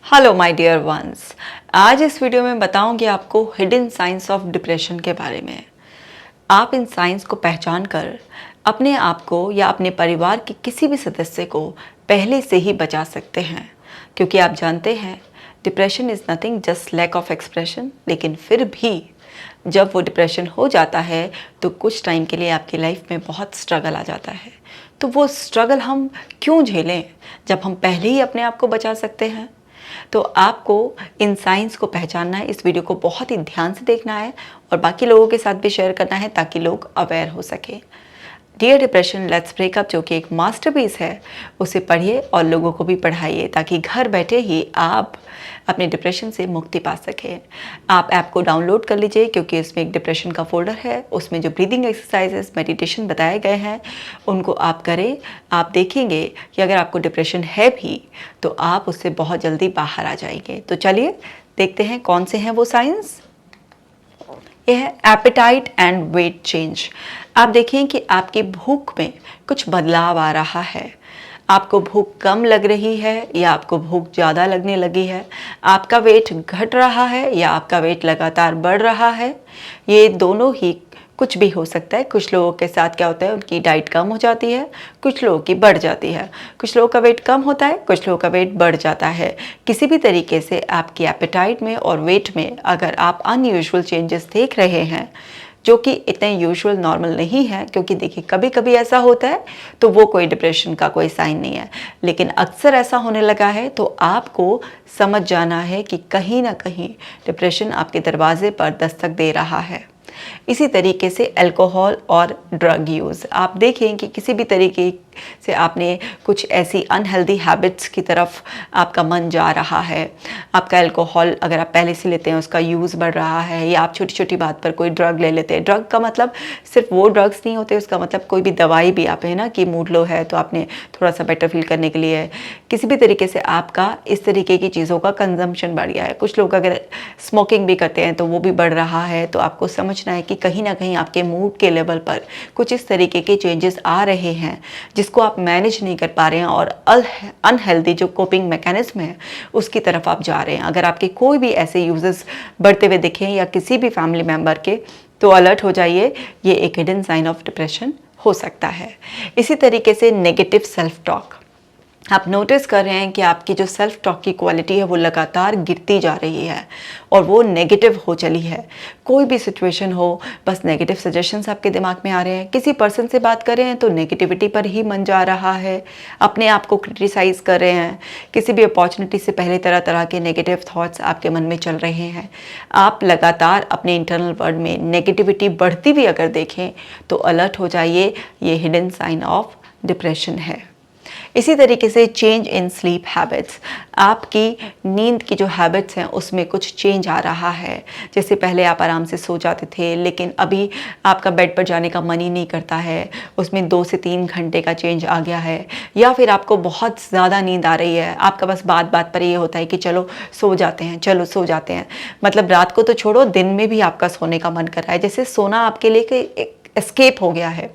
Hello my dear ones. आज इस video में बताऊंगी आपको हिडन साइंस ऑफ डिप्रेशन के बारे में। आप इन साइंस को पहचान कर अपने आप को या अपने परिवार के किसी भी सदस्य को पहले से ही बचा सकते हैं, क्योंकि आप जानते हैं depression is nothing just lack of expression. लेकिन फिर भी जब वो डिप्रेशन हो जाता है तो कुछ टाइम के लिए आपकी लाइफ में बहुत स्ट्रगल आ जाता है। तो वो स्ट्रगल हम क्यों झेलें जब हम पहले ही अपने आप को बचा सकते हैं। तो आपको इन साइंस को पहचानना है, इस वीडियो को बहुत ही ध्यान से देखना है और बाकी लोगों के साथ भी शेयर करना है ताकि लोग अवेयर हो सके। डियर डिप्रेशन लेट्स ब्रेकअप जो कि एक मास्टरपीस है, उसे पढ़िए और लोगों को भी पढ़ाइए ताकि घर बैठे ही आप अपने डिप्रेशन से मुक्ति पा सकें। आप ऐप को डाउनलोड कर लीजिए क्योंकि इसमें एक डिप्रेशन का फोल्डर है, उसमें जो ब्रीदिंग एक्सरसाइजेस मेडिटेशन बताए गए हैं उनको आप करें। आप देखेंगे कि अगर आपको डिप्रेशन है भी तो आप उससे बहुत जल्दी बाहर आ जाएंगे। तो चलिए देखते हैं कौन से हैं वो साइंस। यह है एपेटाइट एंड वेट चेंज। आप देखें कि आपकी भूख में कुछ बदलाव आ रहा है। आपको भूख कम लग रही है या आपको भूख ज़्यादा लगने लगी है। आपका वेट घट रहा है या आपका वेट लगातार बढ़ रहा है। ये दोनों ही कुछ भी हो सकता है। कुछ लोगों के साथ क्या होता है, उनकी डाइट कम हो जाती है, कुछ लोगों की बढ़ जाती है। कुछ लोगों का वेट कम होता है, कुछ लोगों का वेट बढ़ जाता है। किसी भी तरीके से आपकी एपेटाइट में और वेट में अगर आप अनयूजुअल चेंजेस देख रहे हैं जो कि इतने यूजुअल नॉर्मल नहीं है, क्योंकि देखिए कभी कभी ऐसा होता है तो वो कोई डिप्रेशन का कोई साइन नहीं है, लेकिन अक्सर ऐसा होने लगा है तो आपको समझ जाना है कि कहीं ना कहीं डिप्रेशन आपके दरवाजे पर दस्तक दे रहा है। इसी तरीके से अल्कोहल और ड्रग यूज़, आप देखें कि किसी भी तरीके से आपने कुछ ऐसी अनहेल्दी हैबिट्स की तरफ आपका मन जा रहा है। आपका अल्कोहल अगर आप पहले से लेते हैं उसका यूज़ बढ़ रहा है, या आप छोटी छोटी बात पर कोई ड्रग ले लेते हैं। ड्रग का मतलब सिर्फ वो ड्रग्स नहीं होते, उसका मतलब कोई भी दवाई भी आप है ना कि मूड लो है तो आपने थोड़ा सा बेटर फील करने के लिए किसी भी तरीके से आपका इस तरीके की चीज़ों का कंजम्पशन बढ़ गया है। कुछ लोग अगर स्मोकिंग भी करते हैं तो वो भी बढ़ रहा है। तो आपको समझना है कि कहीं ना कहीं आपके मूड के लेवल पर कुछ इस तरीके के चेंजेस आ रहे हैं जिसको आप मैनेज नहीं कर पा रहे हैं और अनहेल्दी जो कोपिंग मैकेनिज्म है उसकी तरफ आप जा रहे हैं। अगर आपके कोई भी ऐसे यूजेस बढ़ते हुए दिखें या किसी भी फैमिली मेम्बर के, तो अलर्ट हो जाइए, ये एक हिडन साइन ऑफ डिप्रेशन हो सकता है। इसी तरीके से नेगेटिव सेल्फ टॉक, आप नोटिस कर रहे हैं कि आपकी जो सेल्फ टॉक की क्वालिटी है वो लगातार गिरती जा रही है और वो नेगेटिव हो चली है। कोई भी सिचुएशन हो बस नेगेटिव सजेशंस आपके दिमाग में आ रहे हैं। किसी पर्सन से बात कर रहे हैं तो नेगेटिविटी पर ही मन जा रहा है। अपने आप को क्रिटिसाइज़ कर रहे हैं। किसी भी अपॉर्चुनिटी से पहले तरह तरह के नेगेटिव थॉट्स आपके मन में चल रहे हैं। आप लगातार अपने इंटरनल वर्ल्ड में नेगेटिविटी बढ़ती हुई अगर देखें तो अलर्ट हो जाइए, ये हिडन साइन ऑफ डिप्रेशन है। इसी तरीके से चेंज इन स्लीप हैबिट्स, आपकी नींद की जो हैबिट्स हैं उसमें कुछ चेंज आ रहा है। जैसे पहले आप आराम से सो जाते थे लेकिन अभी आपका बेड पर जाने का मन ही नहीं करता है, उसमें 2 से 3 घंटे का चेंज आ गया है। या फिर आपको बहुत ज़्यादा नींद आ रही है, आपका बस बात बात पर ये होता है कि चलो सो जाते हैं, चलो सो जाते हैं। मतलब रात को तो छोड़ो, दिन में भी आपका सोने का मन कर रहा है, जैसे सोना आपके लिए एक एस्केप हो गया है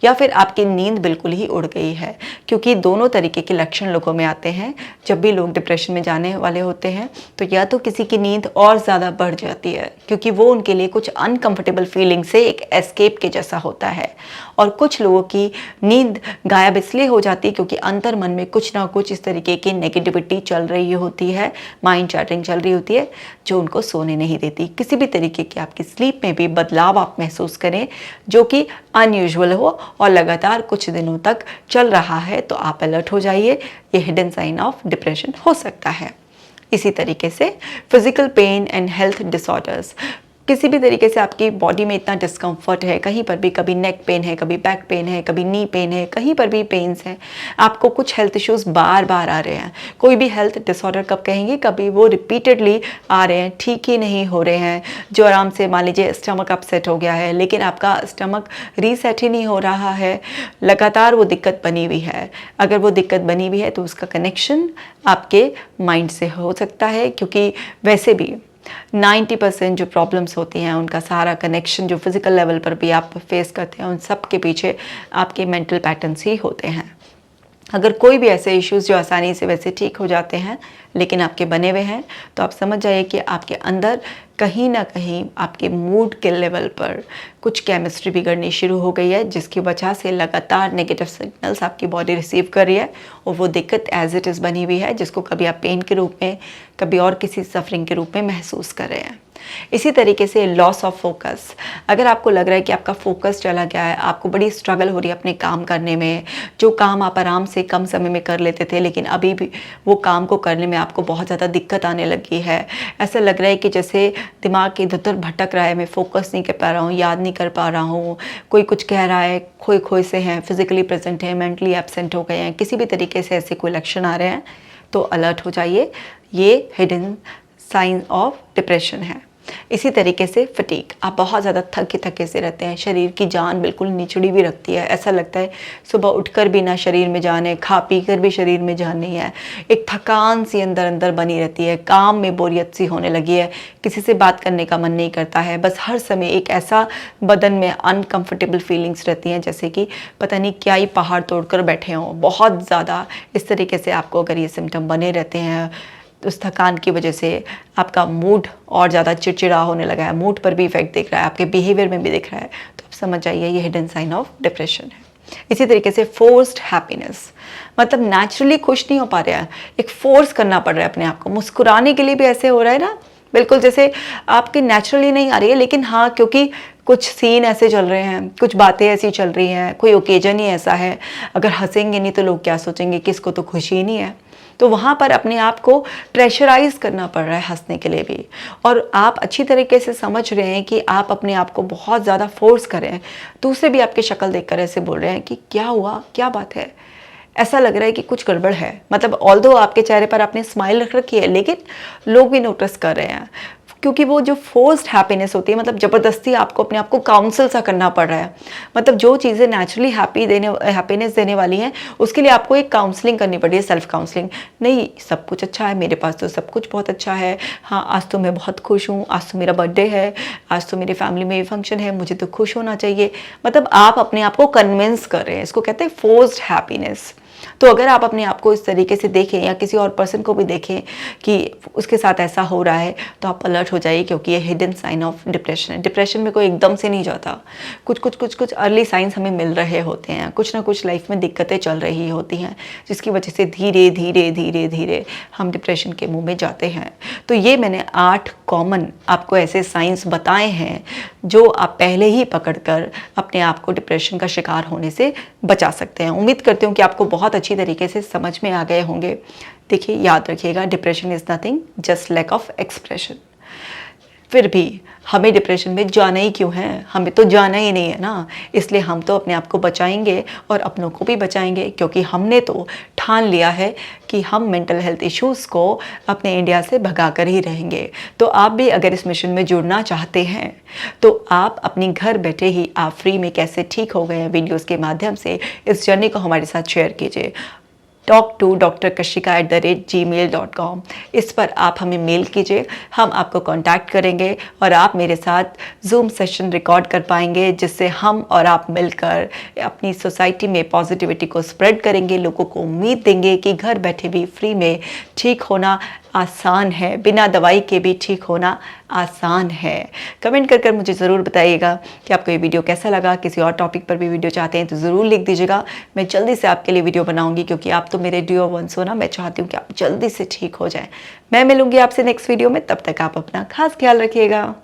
या फिर आपकी नींद बिल्कुल ही उड़ गई है। क्योंकि दोनों तरीके के लक्षण लोगों में आते हैं जब भी लोग डिप्रेशन में जाने वाले होते हैं। तो या तो किसी की नींद और ज़्यादा बढ़ जाती है क्योंकि वो उनके लिए कुछ अनकंफर्टेबल फीलिंग से एक एस्केप के जैसा होता है, और कुछ लोगों की नींद गायब इसलिए हो जाती है क्योंकि अंतर मन में कुछ ना कुछ इस तरीके की नेगेटिविटी चल रही होती है, माइंड चैटरिंग चल रही होती है जो उनको सोने नहीं देती। किसी भी तरीके की आपकी स्लीप में भी बदलाव आप महसूस करें जो कि अनयूजुअल हो और लगातार कुछ दिनों तक चल रहा है तो आप अलर्ट हो जाइए, ये हिडन साइन ऑफ डिप्रेशन हो सकता है। इसी तरीके से physical pain and health disorders, किसी भी तरीके से आपकी बॉडी में इतना डिस्कम्फर्ट है, कहीं पर भी कभी नेक पेन है, कभी बैक पेन है, कभी नी पेन है, कहीं पर भी पेन्स हैं, आपको कुछ हेल्थ इश्यूज बार बार आ रहे हैं। कोई भी हेल्थ डिसऑर्डर कब कहेंगे, कभी वो रिपीटेडली आ रहे हैं, ठीक ही नहीं हो रहे हैं। जो आराम से मान लीजिए स्टमक अपसेट हो गया है लेकिन आपका स्टमक रीसेट ही नहीं हो रहा है, लगातार वो दिक्कत बनी हुई है। अगर वो दिक्कत बनी हुई है तो उसका कनेक्शन आपके माइंड से हो सकता है, क्योंकि वैसे भी 90% जो प्रॉब्लम्स होती हैं उनका सारा कनेक्शन जो फिज़िकल लेवल पर भी आप फेस करते हैं उन सब के पीछे आपके मेंटल पैटर्न्स ही होते हैं। अगर कोई भी ऐसे इश्यूज़ जो आसानी से वैसे ठीक हो जाते हैं लेकिन आपके बने हुए हैं, तो आप समझ जाइए कि आपके अंदर कहीं ना कहीं आपके मूड के लेवल पर कुछ केमिस्ट्री बिगड़नी शुरू हो गई है, जिसकी वजह से लगातार नेगेटिव सिग्नल्स आपकी बॉडी रिसीव कर रही है और वो दिक्कत एज इट इज़ बनी हुई है, जिसको कभी आप पेन के रूप में, कभी और किसी सफरिंग के रूप में महसूस कर रहे हैं। इसी तरीके से लॉस ऑफ फोकस, अगर आपको लग रहा है कि आपका फोकस चला गया है, आपको बड़ी स्ट्रगल हो रही है अपने काम करने में, जो काम आप आराम से कम समय में कर लेते थे लेकिन अभी भी वो काम को करने में आपको बहुत ज़्यादा दिक्कत आने लगी है, ऐसा लग रहा है कि जैसे दिमाग इधर उधर भटक रहा है, मैं फोकस नहीं कर पा रहा हूँ, याद नहीं कर पा रहा हूँ, कोई कुछ कह रहा है, खोए खोए से हैं, फिजिकली प्रेजेंट हैं, मेंटली एब्सेंट हो गए हैं, किसी भी तरीके से ऐसे कोई लक्षण आ रहे हैं तो अलर्ट हो जाइए, ये हिडन साइन ऑफ डिप्रेशन है। इसी तरीके से फटीग, आप बहुत ज़्यादा थके थके से रहते हैं, शरीर की जान बिल्कुल निचड़ी भी रखती है, ऐसा लगता है सुबह उठकर भी ना शरीर में जान है, खा पी कर भी शरीर में जान नहीं है, एक थकान सी अंदर अंदर बनी रहती है, काम में बोरियत सी होने लगी है, किसी से बात करने का मन नहीं करता है, बस हर समय एक ऐसा बदन में अनकंफर्टेबल फीलिंग्स रहती हैं जैसे कि पता नहीं क्या ही पहाड़ तोड़कर बैठे हों, बहुत ज़्यादा। इस तरीके से आपको अगर ये सिम्टम बने रहते हैं, उस थकान की वजह से आपका मूड और ज़्यादा चिड़चिड़ा होने लगा है, मूड पर भी इफेक्ट दिख रहा है, आपके बिहेवियर में भी दिख रहा है, तो आप समझ जाइए ये हिडन साइन ऑफ डिप्रेशन है। इसी तरीके से फोर्स्ड हैप्पीनेस, मतलब नेचुरली खुश नहीं हो पा रहा है, एक फोर्स करना पड़ रहा है अपने आप को, मुस्कुराने के लिए भी ऐसे हो रहा है ना, बिल्कुल जैसे आपकी नेचुरली नहीं आ रही है, लेकिन हाँ क्योंकि कुछ सीन ऐसे चल रहे हैं, कुछ बातें ऐसी चल रही हैं, कोई ओकेजन ही ऐसा है, अगर हंसेंगे नहीं तो लोग क्या सोचेंगे, किसको तो खुशी ही नहीं है, तो वहाँ पर अपने आप को प्रेशराइज करना पड़ रहा है हंसने के लिए भी, और आप अच्छी तरीके से समझ रहे हैं कि आप अपने आप को बहुत ज़्यादा फोर्स कर रहे हैं, दूसरे भी आपकी शक्ल देखकर ऐसे बोल रहे हैं कि क्या हुआ, क्या बात है, ऐसा लग रहा है कि कुछ गड़बड़ है, मतलब ऑल्दो आपके चेहरे पर आपने स्माइल रख रखी है लेकिन लोग भी नोटिस कर रहे हैं, क्योंकि वो जो फोर्स्ड हैप्पीनेस होती है, मतलब ज़बरदस्ती आपको अपने आप को काउंसिल सा करना पड़ रहा है, मतलब जो चीज़ें नेचुरली हैप्पीनेस देने वाली हैं उसके लिए आपको एक काउंसलिंग करनी पड़ी है, सेल्फ काउंसलिंग। नहीं, सब कुछ अच्छा है, मेरे पास तो सब कुछ बहुत अच्छा है, हाँ आज तो मैं बहुत खुश हूँ, आज तो मेरा बर्थडे है, आज तो मेरी फैमिली में फंक्शन है, मुझे तो खुश होना चाहिए, मतलब आप अपने आप को कन्विंस कर रहे हैं, इसको कहते हैं फोर्स्ड हैप्पीनेस। तो अगर आप अपने आप को इस तरीके से देखें या किसी और पर्सन को भी देखें कि उसके साथ ऐसा हो रहा है, तो आप अलर्ट हो जाइए, क्योंकि ये हिडन साइन ऑफ डिप्रेशन है। डिप्रेशन में कोई एकदम से नहीं जाता, कुछ अर्ली साइंस हमें मिल रहे होते हैं, कुछ ना कुछ लाइफ में दिक्कतें चल रही होती हैं जिसकी वजह से धीरे धीरे धीरे धीरे हम डिप्रेशन के मुंह में जाते हैं। तो ये मैंने 8 कॉमन आपको ऐसे साइंस बताए हैं जो आप पहले ही पकड़कर अपने आप को डिप्रेशन का शिकार होने से बचा सकते हैं। उम्मीद करती हूँ कि आपको बहुत अच्छी तरीके से समझ में आ गए होंगे। देखिए, याद रखिएगा, depression is nothing just lack of expression. फिर भी हमें डिप्रेशन में जाना ही क्यों है, हमें तो जाना ही नहीं है ना, इसलिए हम तो अपने आप को बचाएंगे और अपनों को भी बचाएंगे, क्योंकि हमने तो ठान लिया है कि हम मेंटल हेल्थ इश्यूज़ को अपने इंडिया से भगा कर ही रहेंगे। तो आप भी अगर इस मिशन में जुड़ना चाहते हैं तो आप अपनी घर बैठे ही आप फ्री में कैसे ठीक हो गए हैं वीडियोज़ के माध्यम से इस जर्नी को हमारे साथ शेयर कीजिए। talk2drkashika@gmail.com, इस पर आप हमें मेल कीजिए, हम आपको कांटेक्ट करेंगे और आप मेरे साथ जूम सेशन रिकॉर्ड कर पाएंगे, जिससे हम और आप मिलकर अपनी सोसाइटी में पॉजिटिविटी को स्प्रेड करेंगे, लोगों को उम्मीद देंगे कि घर बैठे भी फ्री में ठीक होना आसान है, बिना दवाई के भी ठीक होना आसान है। कमेंट कर मुझे ज़रूर बताइएगा कि आपको ये वीडियो कैसा लगा। किसी और टॉपिक पर भी वीडियो चाहते हैं तो ज़रूर लिख दीजिएगा, मैं जल्दी से आपके लिए वीडियो बनाऊंगी, क्योंकि आप तो मेरे डियर वंस हो ना, मैं चाहती हूँ कि आप जल्दी से ठीक हो जाएं। मैं मिलूंगी आपसे नेक्स्ट वीडियो में, तब तक आप अपना खास ख्याल रखिएगा।